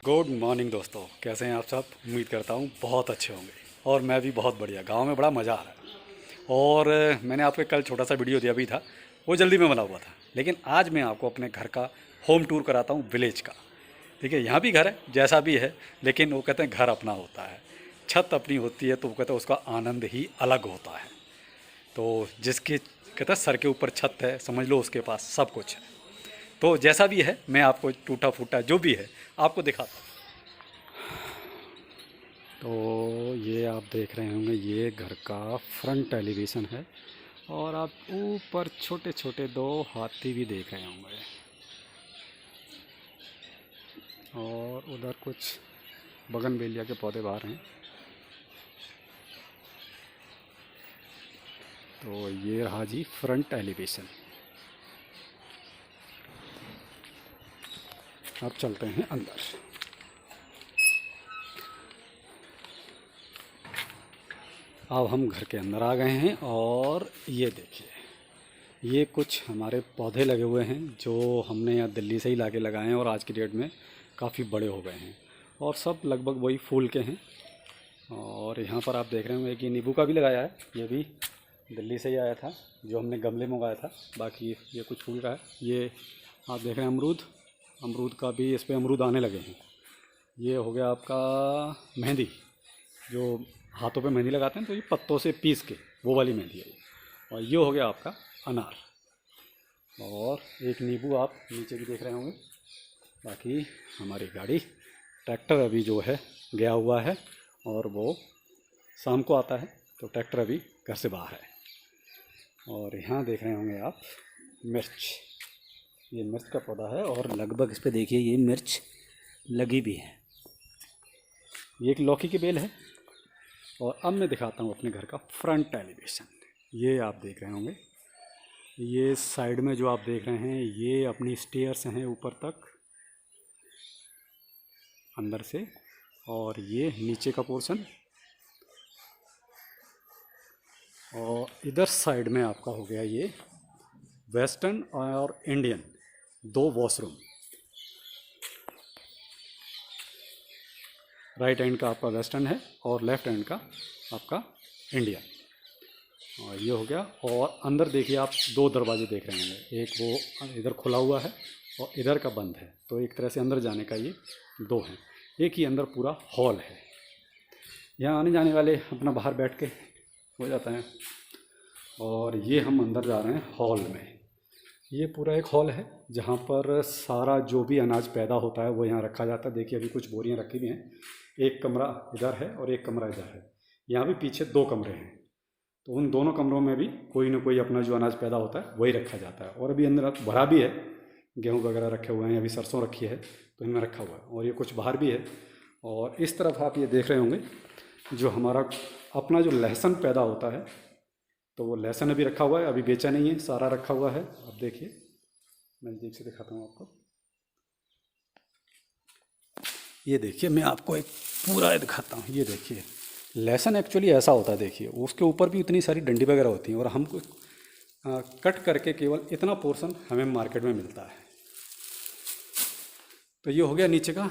Good morning दोस्तों, कैसे हैं आप सब। उम्मीद करता हूँ बहुत अच्छे होंगे और मैं भी बहुत बढ़िया। गांव में बड़ा मज़ा आ रहा है। और मैंने आपको कल छोटा सा वीडियो दिया भी था, वो जल्दी में बना हुआ था। लेकिन आज मैं आपको अपने घर का होम टूर कराता हूँ, विलेज का। ठीक है, यहाँ भी घर है जैसा भी है, लेकिन वो कहते हैं घर अपना होता है, छत अपनी होती है, तो वो कहते हैं उसका आनंद ही अलग होता है। तो जिसके कहते हैं सर के ऊपर छत है, समझ लो उसके पास सब कुछ है। तो जैसा भी है मैं आपको टूटा फूटा जो भी है आपको दिखाता हूँ। तो ये आप देख रहे होंगे, ये घर का फ्रंट एलिवेशन है। और आप ऊपर छोटे छोटे दो हाथी भी देख रहे होंगे। और उधर कुछ बगनवेलिया के पौधे बाहर हैं। तो ये रहा जी फ्रंट एलिवेशन। अब चलते हैं अंदर। अब हम घर के अंदर आ गए हैं और ये देखिए, ये कुछ हमारे पौधे लगे हुए हैं जो हमने यहाँ दिल्ली से ही लाके लगाए हैं और आज की डेट में काफ़ी बड़े हो गए हैं और सब लगभग वही फूल के हैं। और यहाँ पर आप देख रहे होंगे कि नींबू का भी लगाया है, ये भी दिल्ली से ही आया था जो हमने गमले में उगाया था। बाकी ये कुछ फूल का है। ये आप देख रहे हैं अमरूद, अमरूद का भी इस पर अमरूद आने लगे हैं। ये हो गया आपका मेहंदी, जो हाथों पे मेहंदी लगाते हैं तो ये पत्तों से पीस के वो वाली मेहंदी है। और ये हो गया आपका अनार। और एक नींबू आप नीचे भी देख रहे होंगे। बाकी हमारी गाड़ी ट्रैक्टर अभी जो है गया हुआ है और वो शाम को आता है, तो ट्रैक्टर अभी घर से बाहर है। और यहाँ देख रहे होंगे आप मिर्च, ये मिर्च का पौधा है और लगभग इस पर देखिए ये मिर्च लगी भी है। ये एक लौकी की बेल है। और अब मैं दिखाता हूँ अपने घर का फ्रंट एलिवेशन। ये आप देख रहे होंगे, ये साइड में जो आप देख रहे हैं ये अपनी स्टेयर्स हैं ऊपर तक अंदर से। और ये नीचे का पोर्शन। और इधर साइड में आपका हो गया ये वेस्टर्न और इंडियन दो वॉशरूम। राइट हैंड का आपका वेस्टर्न है और लेफ्ट हैंड का आपका इंडियन। और ये हो गया। और अंदर देखिए आप दो दरवाजे देख रहे होंगे, एक वो इधर खुला हुआ है और इधर का बंद है। तो एक तरह से अंदर जाने का ये दो हैं। एक ही अंदर पूरा हॉल है, यहाँ आने जाने वाले अपना बाहर बैठ के हो जाता है। और ये हम अंदर जा रहे हैं हॉल में। ये पूरा एक हॉल है जहाँ पर सारा जो भी अनाज पैदा होता है वो यहाँ रखा जाता है। देखिए अभी कुछ बोरियाँ रखी हुई हैं। एक कमरा इधर है और एक कमरा इधर है। यहाँ भी पीछे दो कमरे हैं, तो उन दोनों कमरों में भी कोई ना कोई अपना जो अनाज पैदा होता है वही रखा जाता है। और अभी अंदर भरा भी है, गेहूँ वगैरह रखे हुए हैं, अभी सरसों रखी है तो इनमें रखा हुआ है। और ये कुछ बाहर भी है। और इस तरफ आप ये देख रहे होंगे जो हमारा अपना जो लहसुन पैदा होता है, तो वो लहसुन अभी रखा हुआ है, अभी बेचा नहीं है, सारा रखा हुआ है। अब देखिए नज़दीक से दिखाता हूँ आपको। ये देखिए मैं आपको एक पूरा दिखाता हूँ। ये देखिए लहसुन एक्चुअली ऐसा होता है, देखिए उसके ऊपर भी इतनी सारी डंडी वगैरह होती हैं और हमको कट करके केवल इतना पोर्शन हमें मार्केट में मिलता है। तो ये हो गया नीचे का।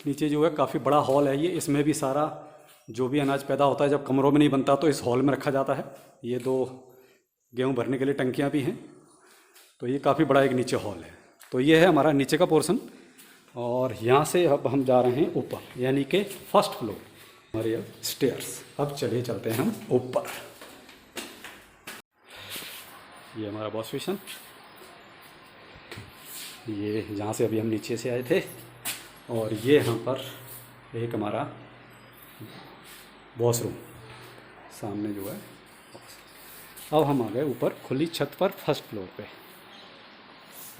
नीचे जो है काफ़ी बड़ा हॉल है ये, इसमें भी सारा जो भी अनाज पैदा होता है जब कमरों में नहीं बनता तो इस हॉल में रखा जाता है। ये दो गेहूँ भरने के लिए टंकियाँ भी हैं। तो ये काफ़ी बड़ा एक नीचे हॉल है। तो ये है हमारा नीचे का पोर्शन। और यहाँ से अब हम जा रहे हैं ऊपर, यानी कि फर्स्ट फ्लोर हमारे स्टेयर्स। अब चलिए चलते हैं हम ऊपर। ये हमारा वॉश बेसिन, ये जहाँ से अभी हम नीचे से आए थे। और ये यहाँ पर एक हमारा वॉशरूम सामने जो है। अब हम आ गए ऊपर खुली छत पर फर्स्ट फ्लोर पे।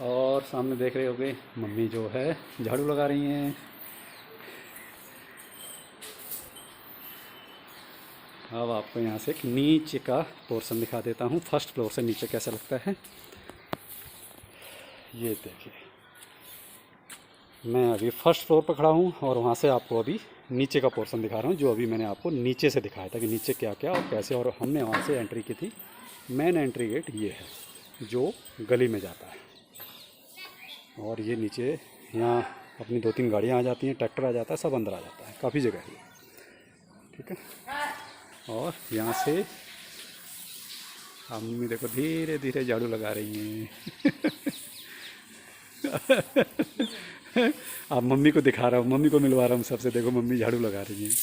और सामने देख रहे होंगे मम्मी जो है झाड़ू लगा रही हैं। अब आपको यहाँ से एक नीचे का पोर्शन दिखा देता हूँ, फर्स्ट फ्लोर से नीचे कैसा लगता है। ये देखिए मैं अभी फर्स्ट फ्लोर पर खड़ा हूँ और वहाँ से आपको अभी नीचे का पोर्शन दिखा रहा हूँ, जो अभी मैंने आपको नीचे से दिखाया था कि नीचे क्या क्या और कैसे। और हमने वहाँ से एंट्री की थी। मेन एंट्री गेट ये है जो गली में जाता है। और ये नीचे यहाँ अपनी 2-3 गाड़ियाँ आ जाती हैं, ट्रैक्टर आ जाता है, सब अंदर आ जाता है, काफ़ी जगह है। ठीक है, और यहाँ से मम्मी देखो धीरे धीरे झाड़ू लगा रही हैं। अब मम्मी को दिखा रहा हूँ, मम्मी को मिलवा रहा हूँ सबसे, देखो मम्मी झाड़ू लगा रही हैं।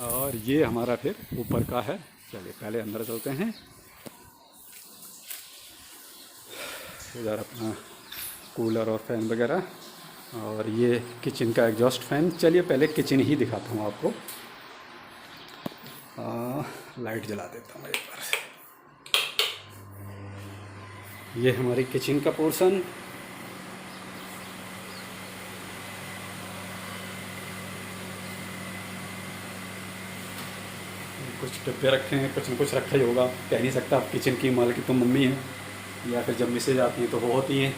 और ये हमारा फिर ऊपर का है। चलिए पहले अंदर चलते हैं। इधर अपना कूलर और फैन वगैरह, और ये किचन का एग्जॉस्ट फैन। चलिए पहले किचन ही दिखाता हूँ आपको। लाइट जला देता हूँ एक बार से। ये हमारी किचन का पोर्शन। कुछ डिब्बे रखे हैं, कुछ न कुछ रखा ही होगा, कह नहीं सकता। अब किचन की मालिक तो मम्मी है, या फिर जब मिसेज आती हैं तो वो होती हैं,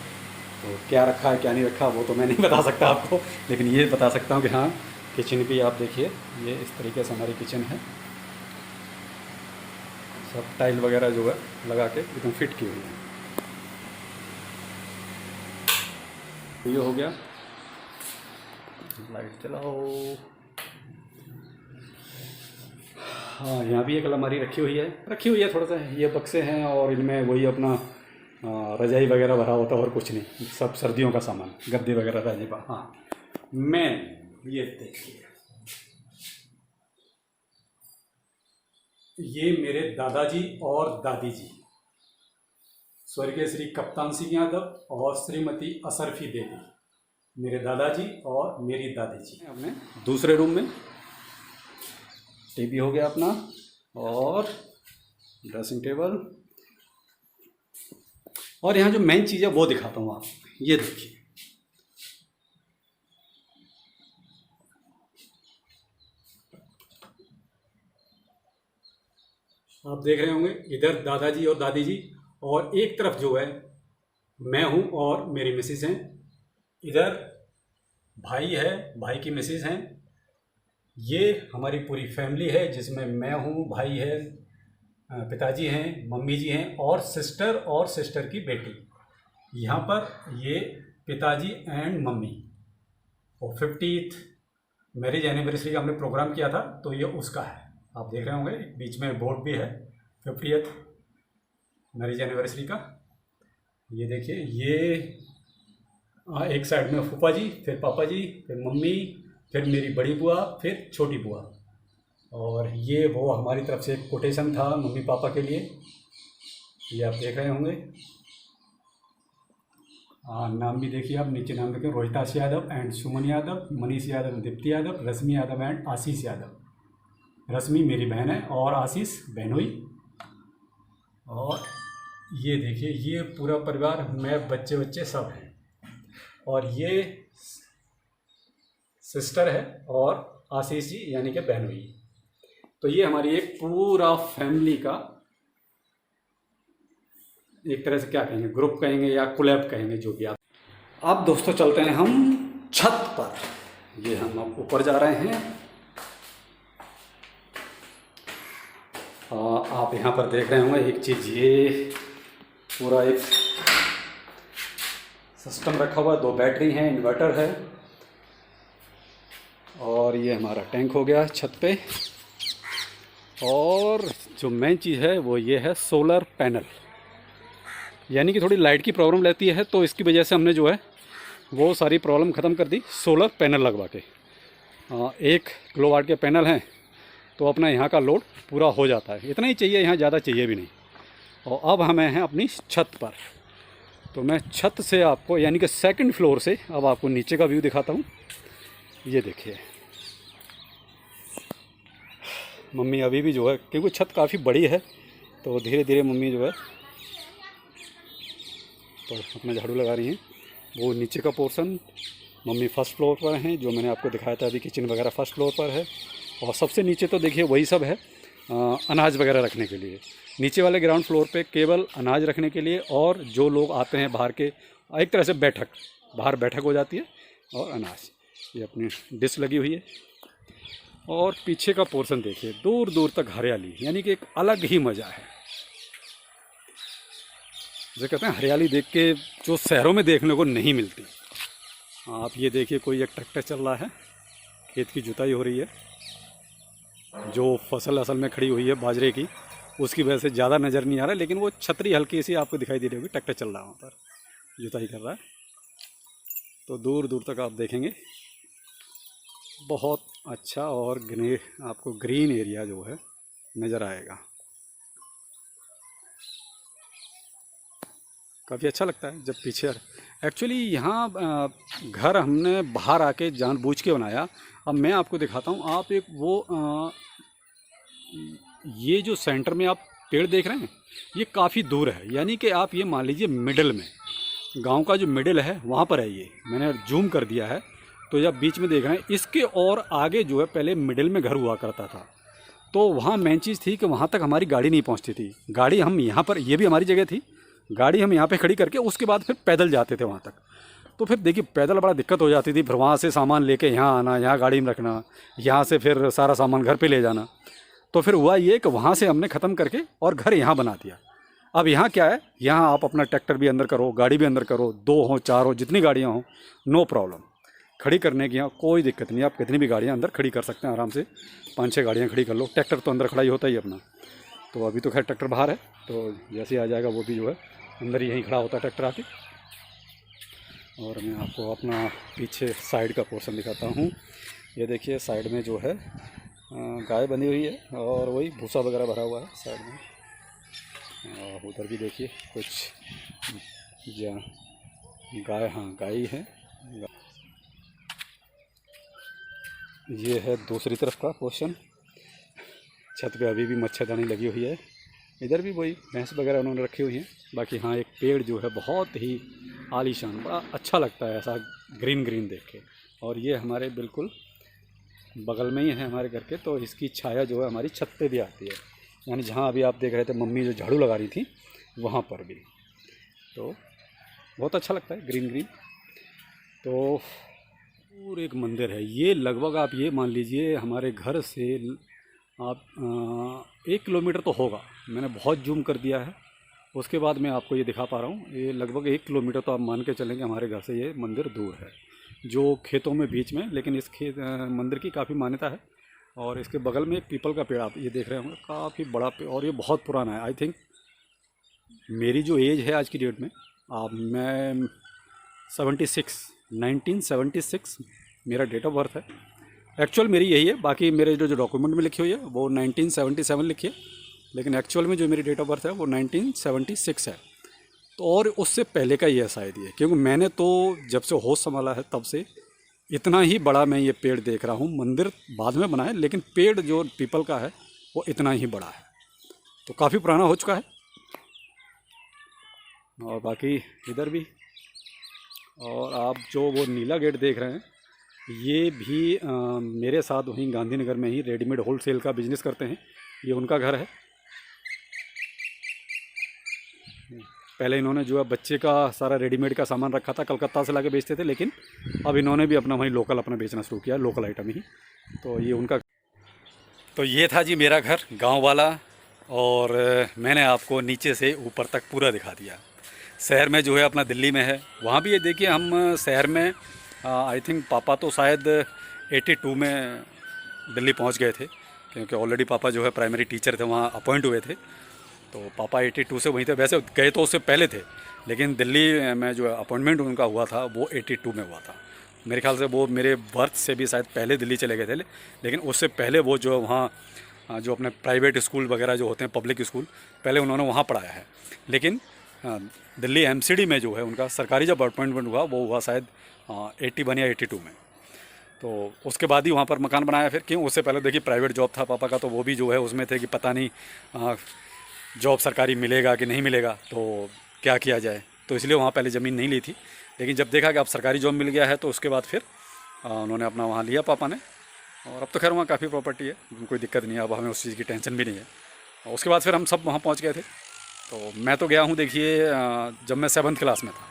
तो क्या रखा है क्या नहीं रखा वो तो मैं नहीं बता सकता आपको, लेकिन ये बता सकता हूँ कि हाँ किचन भी आप देखिए, ये इस तरीके से हमारी किचन है। सब टाइल वगैरह जो है लगा के एकदम फिट की हुई है। ये हो गया, लाइट चलाओ। हाँ, यहाँ भी एक अलमारी रखी हुई है थोड़ा सा। ये बक्से हैं और इनमें वही अपना रजाई वगैरह भरा होता है और कुछ नहीं, सब सर्दियों का सामान, गद्दे वगैरह रजाई पर। हाँ, मैं ये देखिए, ये मेरे दादाजी और दादी जी, स्वर्गीय श्री कप्तान सिंह यादव और श्रीमती असरफी देवी, मेरे दादाजी और मेरी दादी जी। अपने दूसरे रूम में टीवी हो गया अपना, और ड्रेसिंग टेबल। और यहाँ जो मेन चीज़ है वो दिखाता हूँ आपको। ये देखिए, आप देख रहे होंगे इधर दादाजी और दादी जी, और एक तरफ जो है मैं हूँ और मेरी मिसेस हैं। इधर भाई है, भाई की मिसेस हैं। ये हमारी पूरी फैमिली है जिसमें मैं हूँ, भाई है, पिताजी हैं, मम्मी जी हैं, और सिस्टर की बेटी। यहाँ पर ये पिताजी एंड मम्मी। और 50th मैरिज एनिवर्सरी का हमने प्रोग्राम किया था, तो ये उसका है। आप देख रहे होंगे बीच में बोर्ड भी है 50th मैरिज एनिवर्सरी का। ये देखिए, ये एक साइड में फूफा जी, फिर पापा जी, फिर मम्मी, फिर मेरी बड़ी बुआ, फिर छोटी बुआ। और ये वो हमारी तरफ से एक कोटेशन था मम्मी पापा के लिए, ये आप देख रहे होंगे। नाम भी देखिए आप, नीचे नाम देखें, रोहिताश यादव एंड सुमन यादव, मनीष यादव, दीप्ति यादव, रश्मि यादव एंड आशीष यादव। रश्मि मेरी बहन है और आशीष बहनोई। और ये देखिए, ये पूरा परिवार, मैं, बच्चे सब हैं। और ये सिस्टर है और आशीष जी यानी कि बहनोई। तो ये हमारी एक पूरा फैमिली का एक तरह से क्या कहेंगे, ग्रुप कहेंगे या कोलैब कहेंगे, जो भी आप। अब दोस्तों चलते हैं हम छत पर। ये हम अब ऊपर जा रहे हैं। आप यहाँ पर देख रहे होंगे एक चीज़, ये पूरा एक सिस्टम रखा हुआ है, 2 बैटरी हैं, इन्वर्टर है। और ये हमारा टैंक हो गया छत पे। और जो मेन चीज़ है वो ये है सोलर पैनल, यानी कि थोड़ी लाइट की प्रॉब्लम रहती है, तो इसकी वजह से हमने जो है वो सारी प्रॉब्लम ख़त्म कर दी सोलर पैनल लगवा के। 1 किलोवाट के पैनल हैं, तो अपना यहाँ का लोड पूरा हो जाता है। इतना ही चाहिए, यहाँ ज़्यादा चाहिए भी नहीं। और अब हमें हैं अपनी छत पर, तो मैं छत से आपको, यानी कि 2nd फ्लोर से अब आपको नीचे का व्यू दिखाता हूँ। ये देखिए, मम्मी अभी भी जो है, क्योंकि छत काफ़ी बड़ी है, तो धीरे धीरे मम्मी जो है तो अपना झाड़ू लगा रही हैं। वो नीचे का पोर्शन, मम्मी 1st फ्लोर पर हैं, जो मैंने आपको दिखाया था अभी, किचन वगैरह 1st फ्लोर पर है। और सबसे नीचे तो देखिए वही सब है, अनाज वगैरह रखने के लिए। नीचे वाले ग्राउंड फ्लोर पे केवल अनाज रखने के लिए, और जो लोग आते हैं बाहर के, एक तरह से बैठक, बाहर बैठक हो जाती है, और अनाज। ये अपनी डिश लगी हुई है। और पीछे का पोर्शन देखिए, दूर दूर तक हरियाली, यानी कि एक अलग ही मज़ा है। जैसे कहते हैं हरियाली देख के जो शहरों में देखने को नहीं मिलती। आप ये देखिए, कोई एक ट्रैक्टर चल रहा है, खेत की जुताई हो रही है। जो फसल असल में खड़ी हुई है बाजरे की, उसकी वजह से ज़्यादा नज़र नहीं आ रहा है, लेकिन वो छतरी हल्की सी आपको दिखाई दे रही होगी। ट्रैक्टर चल रहा है, वहाँ पर जुताई कर रहा है। तो दूर दूर तक आप देखेंगे बहुत अच्छा और आपको ग्रीन एरिया जो है नज़र आएगा। काफ़ी अच्छा लगता है जब पीछे। एक्चुअली यहाँ घर हमने बाहर आके जानबूझ के बनाया। अब मैं आपको दिखाता हूँ। आप एक ये जो सेंटर में आप पेड़ देख रहे हैं, ये काफ़ी दूर है। यानी कि आप ये मान लीजिए मिडिल में, गांव का जो मिडिल है वहाँ पर है। ये मैंने जूम कर दिया है, तो जब बीच में देख रहे हैं, इसके और आगे जो है पहले मिडिल में घर हुआ करता था। तो वहाँ मेन चीज़ थी कि वहाँ तक हमारी गाड़ी नहीं पहुँचती थी। गाड़ी हम यहाँ पर, ये भी हमारी जगह थी, गाड़ी हम यहाँ पे खड़ी करके उसके बाद फिर पैदल जाते थे वहाँ तक। तो फिर देखिए पैदल बड़ा दिक्कत हो जाती थी। फिर वहाँ से सामान लेके यहाँ आना, यहाँ गाड़ी में रखना, यहाँ से फिर सारा सामान घर पे ले जाना। तो फिर हुआ ये कि वहाँ से हमने ख़त्म करके और घर यहाँ बना दिया। अब यहाँ क्या है, यहाँ आप अपना ट्रैक्टर भी अंदर करो, गाड़ी भी अंदर करो, 2 हो 4 हो, जितनी गाड़ियाँ हों, नो प्रॉब्लम। खड़ी करने की यहाँ कोई दिक्कत नहीं। आप कितनी भी गाड़ियाँ अंदर खड़ी कर सकते हैं आराम से। 5-6 गाड़ियाँ खड़ी कर लो। ट्रैक्टर तो अंदर खड़ा ही होता ही अपना। तो अभी तो खैर ट्रैक्टर बाहर है, तो जैसे ही आ जाएगा वो भी जो है अंदर ही यहीं खड़ा होता है ट्रैक्टर आके। और मैं आपको अपना पीछे साइड का पोर्शन दिखाता हूँ। ये देखिए साइड में जो है गाय बंधी हुई है और वही भूसा वगैरह भरा हुआ है साइड में। और उधर भी देखिए कुछ गाय, हाँ गाय ही है। ये है दूसरी तरफ का पोर्शन। छत पे अभी भी मच्छरदानी लगी हुई है। इधर भी वही भैंस वगैरह उन्होंने रखी हुई हैं। बाकी हाँ एक पेड़ जो है बहुत ही आलीशान, बड़ा अच्छा लगता है ऐसा ग्रीन ग्रीन देख के। और ये हमारे बिल्कुल बगल में ही है हमारे घर के, तो इसकी छाया जो है हमारी छत पे भी आती है। यानी जहाँ अभी आप देख रहे थे मम्मी जो झाड़ू लगा रही थी, वहाँ पर भी। तो बहुत अच्छा लगता है ग्रीन ग्रीन। तो और एक मंदिर है, ये लगभग आप ये मान लीजिए हमारे घर से आप 1 किलोमीटर तो होगा। मैंने बहुत जूम कर दिया है, उसके बाद मैं आपको ये दिखा पा रहा हूँ। ये लगभग 1 किलोमीटर तो आप मान के चलेंगे हमारे घर से ये मंदिर दूर है, जो खेतों में बीच में। लेकिन इस मंदिर की काफ़ी मान्यता है। और इसके बगल में एक पीपल का पेड़ आप ये देख रहे होंगे, काफ़ी बड़ा पेड़, और ये बहुत पुराना है। आई थिंक मेरी जो एज है आज की डेट में, मैं 1976 मेरा डेट ऑफ बर्थ है। एक्चुअल मेरी यही है। बाकी मेरे जो डॉक्यूमेंट में लिखी हुई है वो 1977 लिखी है, लेकिन एक्चुअल में जो मेरी डेट ऑफ बर्थ है वो 1976 है। तो और उससे पहले का ही है शायद ये, क्योंकि मैंने तो जब से होश संभाला है तब से इतना ही बड़ा मैं ये पेड़ देख रहा हूँ। मंदिर बाद में बना है, लेकिन पेड़ जो पीपल का है वो इतना ही बड़ा है। तो काफ़ी पुराना हो चुका है। और बाकी इधर भी, और आप जो वो नीला गेट देख रहे हैं, ये भी मेरे साथ वहीं गांधीनगर में ही रेडीमेड होलसेल का बिज़नेस करते हैं। ये उनका घर है। पहले इन्होंने जो है बच्चे का सारा रेडीमेड का सामान रखा था, कलकत्ता से लाके बेचते थे, लेकिन अब इन्होंने भी अपना वहीं लोकल अपना बेचना शुरू किया, लोकल आइटम ही। तो ये उनका। तो ये था जी मेरा घर गांव वाला। और मैंने आपको नीचे से ऊपर तक पूरा दिखा दिया। शहर में जो है अपना दिल्ली में है, वहाँ भी ये देखिए हम शहर में आई थिंक पापा तो शायद 82 में दिल्ली पहुँच गए थे, क्योंकि ऑलरेडी पापा जो है प्राइमरी टीचर थे, वहाँ अपॉइंट हुए थे। तो पापा 82 से वहीं थे। वैसे गए तो उससे पहले थे, लेकिन दिल्ली में जो अपॉइंटमेंट उनका हुआ था वो 82 में हुआ था। मेरे ख्याल से वो मेरे बर्थ से भी शायद पहले दिल्ली चले गए थे, लेकिन उससे पहले वो जो वहाँ जो अपने प्राइवेट स्कूल वगैरह जो होते हैं, पब्लिक स्कूल, पहले उन्होंने वहाँ पढ़ाया है। लेकिन दिल्ली MCD में जो है उनका सरकारी जब अपॉइंटमेंट हुआ वो हुआ शायद 81 या 82 में। तो उसके बाद ही वहाँ पर मकान बनाया फिर। क्यों, उससे पहले देखिए प्राइवेट जॉब था पापा का, तो वो भी जो है उसमें थे कि पता नहीं जॉब सरकारी मिलेगा कि नहीं मिलेगा, तो क्या किया जाए। तो इसलिए वहाँ पहले ज़मीन नहीं ली थी। लेकिन जब देखा कि अब सरकारी जॉब मिल गया है, तो उसके बाद फिर उन्होंने अपना वहाँ लिया पापा ने। और अब तो खैर वहाँ काफ़ी प्रॉपर्टी है, कोई दिक्कत नहीं है, अब हमें उस चीज़ की टेंशन भी नहीं है। और उसके बाद फिर हम सब वहाँ पहुँच गए थे। तो मैं तो गया हूँ देखिए जब मैं 7th क्लास में था,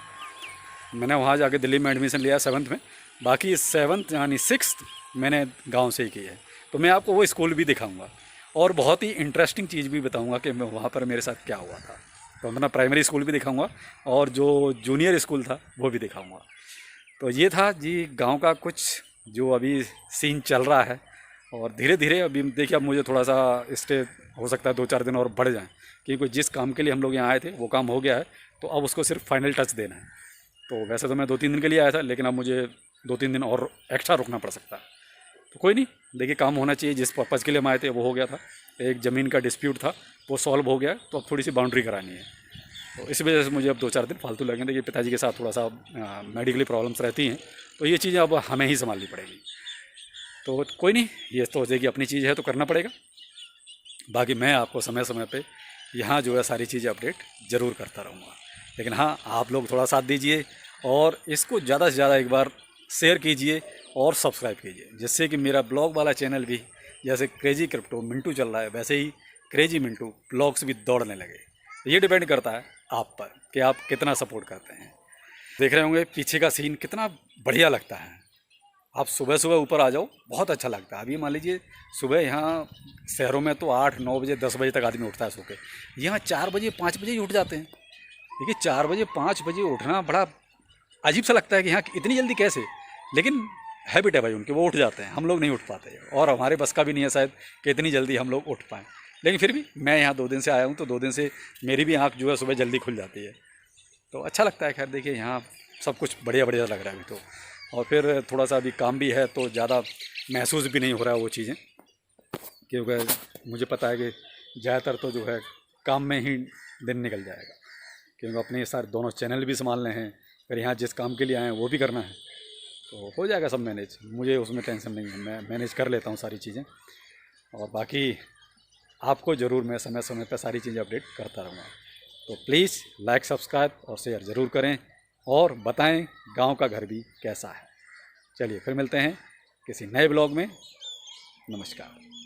मैंने वहाँ जाके दिल्ली में एडमिशन लिया 7th में। बाकी 7th यानी 6th मैंने गांव से ही की है। तो मैं आपको वो स्कूल भी दिखाऊंगा और बहुत ही इंटरेस्टिंग चीज़ भी बताऊंगा कि मैं वहाँ पर मेरे साथ क्या हुआ था। तो अपना प्राइमरी स्कूल भी दिखाऊंगा और जो जूनियर स्कूल था वो भी दिखाऊंगा। तो ये था जी गांव का कुछ जो अभी सीन चल रहा है। और धीरे धीरे अभी देखिए, अब मुझे थोड़ा सा स्टे हो सकता है 2-4 दिन और बढ़ जाएं, क्योंकि जिस काम के लिए हम लोग यहाँ आए थे वो काम हो गया है। तो अब उसको सिर्फ फाइनल टच देना है। तो वैसे तो मैं 2-3 दिन के लिए आया था, लेकिन अब मुझे 2-3 दिन और एक्स्ट्रा रुकना पड़ सकता है। तो कोई नहीं, देखिए काम होना चाहिए। जिस पर्पज़ के लिए हम आए थे वो हो गया था। एक ज़मीन का डिस्प्यूट था, वो सॉल्व हो गया। तो अब थोड़ी सी बाउंड्री करानी है। तो इस वजह से मुझे अब 2-4 दिन फालतू लगेंगे। देखिए पिताजी के साथ थोड़ा सा मेडिकली प्रॉब्लम्स रहती हैं, तो ये चीज़ें अब हमें ही संभालनी पड़ेगी। तो कोई नहीं, ये तो हो जाएगी, अपनी चीज़ है तो करना पड़ेगा। बाकी मैं आपको समय समय पे यहाँ जो है सारी चीज़ें अपडेट ज़रूर करता रहूँगा। लेकिन हाँ, आप लोग थोड़ा साथ दीजिए और इसको ज़्यादा से ज़्यादा एक बार शेयर कीजिए और सब्सक्राइब कीजिए, जिससे कि मेरा ब्लॉग वाला चैनल भी, जैसे क्रेजी क्रिप्टो मिंटू चल रहा है, वैसे ही क्रेजी मिंटू ब्लॉग्स भी दौड़ने लगे। ये डिपेंड करता है आप पर कि आप कितना सपोर्ट करते हैं। देख रहे होंगे पीछे का सीन कितना बढ़िया लगता है। आप सुबह सुबह ऊपर आ जाओ, बहुत अच्छा लगता है। अभी मान लीजिए सुबह यहाँ शहरों में तो 8-9 बजे 10 बजे तक आदमी उठता है सो के, यहाँ 4 बजे 5 बजे ही उठ जाते हैं। देखिए 4 बजे 5 बजे उठना बड़ा अजीब सा लगता है कि यहाँ इतनी जल्दी कैसे, लेकिन हैबिट है भाई उनके, वो उठ जाते हैं। हम लोग नहीं उठ पाते और हमारे बस का भी नहीं है शायद कि इतनी जल्दी हम लोग उठ पाएँ। लेकिन फिर भी मैं यहाँ 2 दिन से आया हूँ, तो 2 दिन से मेरी भी आँख जो है सुबह जल्दी खुल जाती है। तो अच्छा लगता है। खैर देखिए यहाँ सब कुछ बढ़िया बढ़िया लग रहा है अभी तो। और फिर थोड़ा सा अभी काम भी है, तो ज़्यादा महसूस भी नहीं हो रहा है वो चीज़ें, क्योंकि मुझे पता है कि ज़्यादातर तो जो है काम में ही दिन निकल जाएगा, क्योंकि अपने सारे दोनों चैनल भी संभालने हैं, फिर यहाँ जिस काम के लिए आए हैं वो भी करना है। तो हो जाएगा सब मैनेज, मुझे उसमें टेंशन नहीं है, मैं मैनेज कर लेता हूँ सारी चीज़ें। और बाकी आपको ज़रूर मैं समय समय पर सारी चीज़ें अपडेट करता रहूँगा। तो प्लीज़ लाइक, सब्सक्राइब और शेयर ज़रूर करें और बताएं गांव का घर भी कैसा है। चलिए फिर मिलते हैं किसी नए ब्लॉग में। नमस्कार।